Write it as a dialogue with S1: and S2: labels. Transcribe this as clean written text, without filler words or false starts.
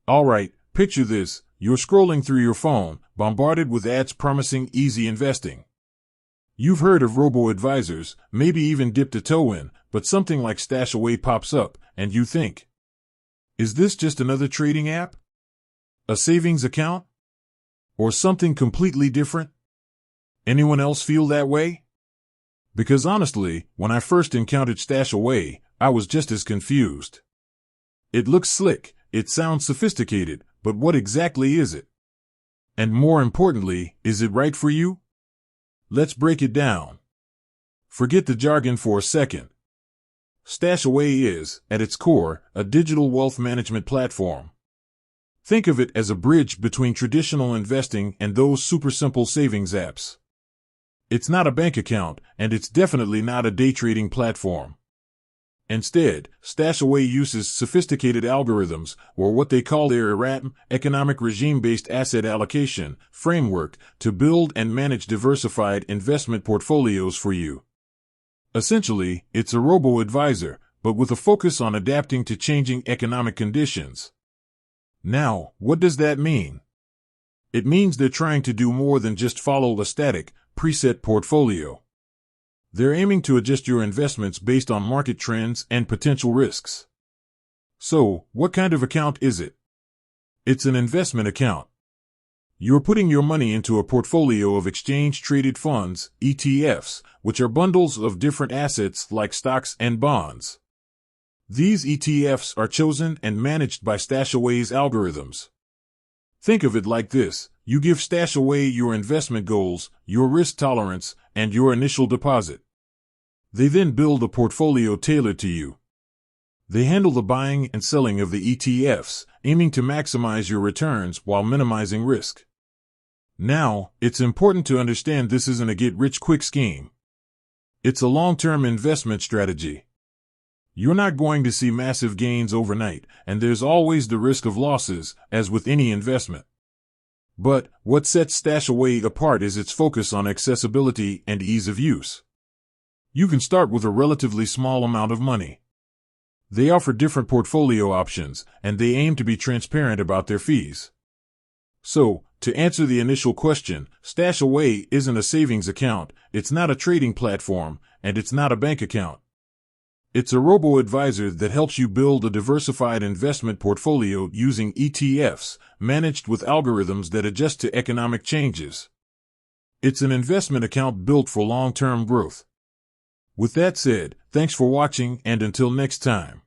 S1: Alright, picture this. You're scrolling through your phone, bombarded with ads promising easy investing. You've heard of robo-advisors, maybe even dipped a toe in, but something like Stashaway pops up, and you think, is this just another trading app? A savings account? Or something completely different? Anyone else feel that way? Because honestly, when I first encountered Stashaway, I was just as confused. It looks slick, it sounds sophisticated, but what exactly is it? And more importantly, is it right for you? Let's break it down. Forget the jargon for a second. Stashaway is, at its core, a digital wealth management platform. Think of it as a bridge between traditional investing and those super simple savings apps. It's not a bank account, and it's definitely not a day trading platform. Instead, Stashaway uses sophisticated algorithms, or what they call their ERAM, economic regime-based asset allocation, framework, to build and manage diversified investment portfolios for you. Essentially, it's a robo-advisor, but with a focus on adapting to changing economic conditions. Now, what does that mean? It means they're trying to do more than just follow a static, preset portfolio. They're aiming to adjust your investments based on market trends and potential risks. So, what kind of account is it? It's an investment account. You're putting your money into a portfolio of exchange-traded funds, ETFs, which are bundles of different assets like stocks and bonds. These ETFs are chosen and managed by Stashaway's algorithms. Think of it like this: you give Stashaway your investment goals, your risk tolerance, and your initial deposit. They then build a portfolio tailored to you. They handle the buying and selling of the ETFs, aiming to maximize your returns while minimizing risk. Now, it's important to understand this isn't a get-rich-quick scheme. It's a long-term investment strategy. You're not going to see massive gains overnight, and there's always the risk of losses, as with any investment. But what sets Stashaway apart is its focus on accessibility and ease of use. You can start with a relatively small amount of money. They offer different portfolio options, and they aim to be transparent about their fees. So, to answer the initial question, Stashaway isn't a savings account, it's not a trading platform, and it's not a bank account. It's a robo-advisor that helps you build a diversified investment portfolio using ETFs, managed with algorithms that adjust to economic changes. It's an investment account built for long-term growth. With that said, thanks for watching, and until next time.